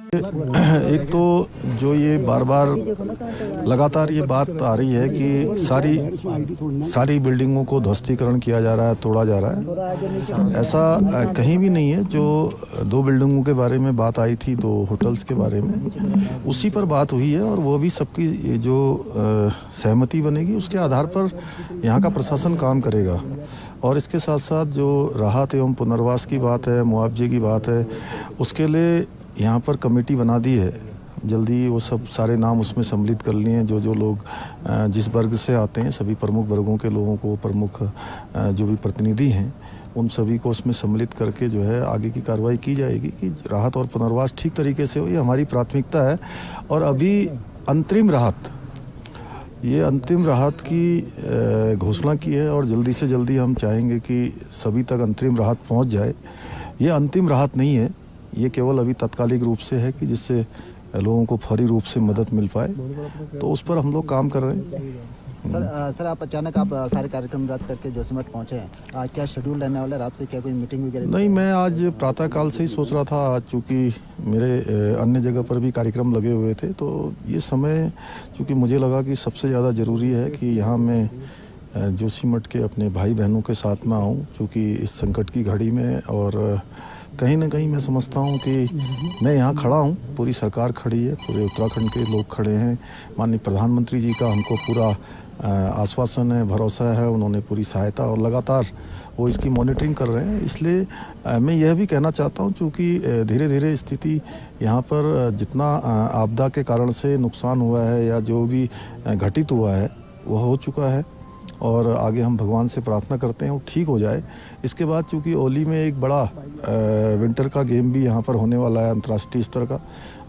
एक तो जो ये बार बार लगातार ये बात आ रही है कि सारी बिल्डिंगों को ध्वस्तीकरण किया जा रहा है, तोड़ा जा रहा है। ऐसा कहीं भी नहीं है। जो 2 बिल्डिंगों के बारे में बात आई थी, 2 होटल्स के बारे में, उसी पर बात हुई है और वो भी सबकी जो सहमति बनेगी उसके आधार पर यहाँ का प्रशासन काम करेगा। और इसके साथ साथ जो राहत एवं पुनर्वास की बात है, मुआवजे की बात है, उसके लिए यहाँ पर कमेटी बना दी है। जल्दी वो सब सारे नाम उसमें सम्मिलित कर लिए हैं। जो लोग जिस वर्ग से आते हैं, सभी प्रमुख वर्गों के लोगों को, प्रमुख जो भी प्रतिनिधि हैं, उन सभी को उसमें सम्मिलित करके जो है आगे की कार्रवाई की जाएगी कि राहत और पुनर्वास ठीक तरीके से हो। ये हमारी प्राथमिकता है। और अभी अंतरिम राहत की घोषणा की है और जल्दी से जल्दी हम चाहेंगे कि सभी तक अंतरिम राहत पहुंच जाए। ये अंतिम राहत नहीं है, ये केवल अभी तात्कालिक रूप से है कि जिससे लोगों को फौरी रूप से मदद मिल पाए, तो उस पर हम लोग काम कर रहे हैं। सर आप अचानक सारे कार्यक्रम रद्द करके जोशीमठ पहुंचे हैं, क्या शेड्यूल रहने वाला है? रात को क्या कोई मीटिंग वगैरह? नहीं, मैं आज प्रातःकाल से ही सोच रहा था। आज चूँकि मेरे अन्य जगह पर भी कार्यक्रम लगे हुए थे, तो ये समय चूँकि मुझे लगा कि सबसे ज़्यादा ज़रूरी है कि यहाँ मैं जोशीमठ के अपने भाई बहनों के साथ में आऊँ, क्योंकि इस संकट की घड़ी में। और कहीं ना कहीं मैं समझता हूँ कि मैं यहाँ खड़ा हूँ, पूरी सरकार खड़ी है, पूरे उत्तराखंड के लोग खड़े हैं। माननीय प्रधानमंत्री जी का हमको पूरा आश्वासन है, भरोसा है। उन्होंने पूरी सहायता और लगातार वो इसकी मॉनिटरिंग कर रहे हैं। इसलिए मैं यह भी कहना चाहता हूँ, क्योंकि धीरे धीरे स्थिति यहाँ पर जितना आपदा के कारण से नुकसान हुआ है या जो भी घटित हुआ है वह हो चुका है। और आगे हम भगवान से प्रार्थना करते हैं वो ठीक हो जाए। इसके बाद चूँकि ओली में एक बड़ा विंटर का गेम भी यहाँ पर होने वाला है, अंतर्राष्ट्रीय स्तर का,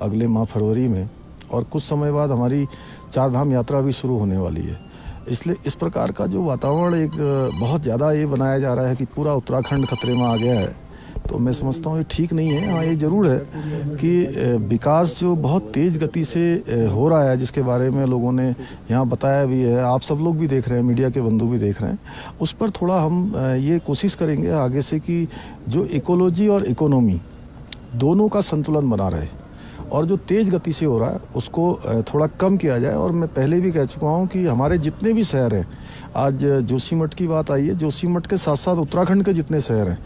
अगले माह फरवरी में। और कुछ समय बाद हमारी 4 धाम यात्रा भी शुरू होने वाली है। इसलिए इस प्रकार का जो वातावरण एक बहुत ज़्यादा ये बनाया जा रहा है कि पूरा उत्तराखंड खतरे में आ गया है, तो मैं समझता हूँ ये ठीक नहीं है। हाँ, ये ज़रूर है कि विकास जो बहुत तेज़ गति से हो रहा है, जिसके बारे में लोगों ने यहाँ बताया भी है, आप सब लोग भी देख रहे हैं, मीडिया के बंधु भी देख रहे हैं, उस पर थोड़ा हम ये कोशिश करेंगे आगे से कि जो इकोलॉजी और इकोनॉमी दोनों का संतुलन बना रहे और जो तेज़ गति से हो रहा है उसको थोड़ा कम किया जाए। और मैं पहले भी कह चुका हूँ कि हमारे जितने भी शहर हैं, आज जोशीमठ की बात आई है, जोशीमठ के साथ साथ उत्तराखंड के जितने शहर हैं,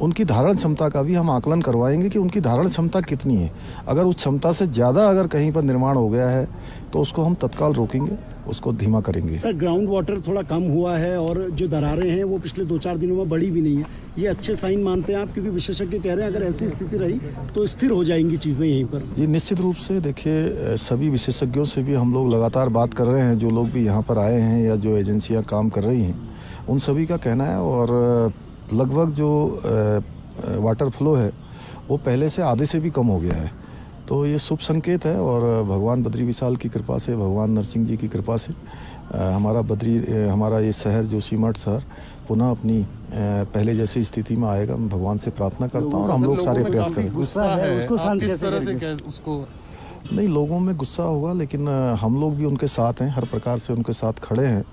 उनकी धारण क्षमता का भी हम आकलन करवाएंगे कि उनकी धारण क्षमता कितनी है। अगर उस क्षमता से ज़्यादा अगर कहीं पर निर्माण हो गया है तो उसको हम तत्काल रोकेंगे, उसको धीमा करेंगे। सर, ग्राउंड वाटर थोड़ा कम हुआ है और जो दरारें हैं वो पिछले 2-4 दिनों में बढ़ी भी नहीं है। ये अच्छे साइन मानते हैं आप? क्योंकि विशेषज्ञ कह रहे हैं अगर ऐसी स्थिति रही तो स्थिर हो जाएंगी चीज़ें यहीं पर। जी, निश्चित रूप से देखिए, सभी विशेषज्ञों से भी हम लोग लगातार बात कर रहे हैं, जो लोग भी यहाँ पर आए हैं या जो एजेंसियाँ काम कर रही हैं, उन सभी का कहना है। और लगभग जो वाटर फ्लो है वो पहले से आधे से भी कम हो गया है, तो ये शुभ संकेत है। और भगवान बद्री विशाल की कृपा से, भगवान नरसिंह जी की कृपा से हमारा ये शहर जोशीमठ शहर पुनः अपनी पहले जैसी स्थिति में आएगा। मैं भगवान से प्रार्थना करता हूँ और हम लोग सारे प्रयास करें। गुस्सा है, उसको शांत किस तरह से उसको? नहीं, लोगों में गुस्सा होगा, लेकिन हम लोग भी उनके साथ हैं, हर प्रकार से उनके साथ खड़े हैं।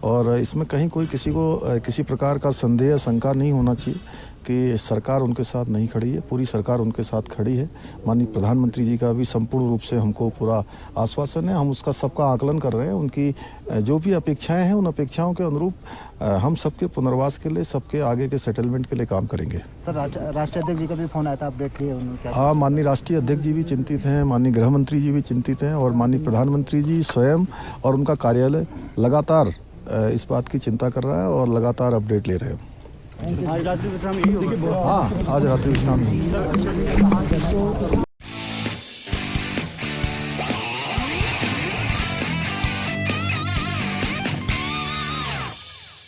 और इसमें कहीं कोई किसी को किसी प्रकार का संदेह या शंका नहीं होना चाहिए कि सरकार उनके साथ नहीं खड़ी है। पूरी सरकार उनके साथ खड़ी है। माननीय प्रधानमंत्री जी का भी संपूर्ण रूप से हमको पूरा आश्वासन है। हम उसका सबका आकलन कर रहे हैं। उनकी जो भी अपेक्षाएं हैं, उन अपेक्षाओं के अनुरूप हम सबके पुनर्वास के लिए, सबके आगे के सेटलमेंट के लिए काम करेंगे। सर, राष्ट्रीय अध्यक्ष जी का भी फोन आया था, अपडेट लिए उन्होंने? हाँ, माननीय राष्ट्रीय अध्यक्ष जी भी चिंतित हैं, माननीय गृह मंत्री जी भी चिंतित हैं और माननीय प्रधानमंत्री जी स्वयं और उनका कार्यालय लगातार इस बात की चिंता कर रहा है और लगातार अपडेट ले रहे हैं। आज रात्रि विश्राम यही होगा? हाँ, आज रात्रि विश्राम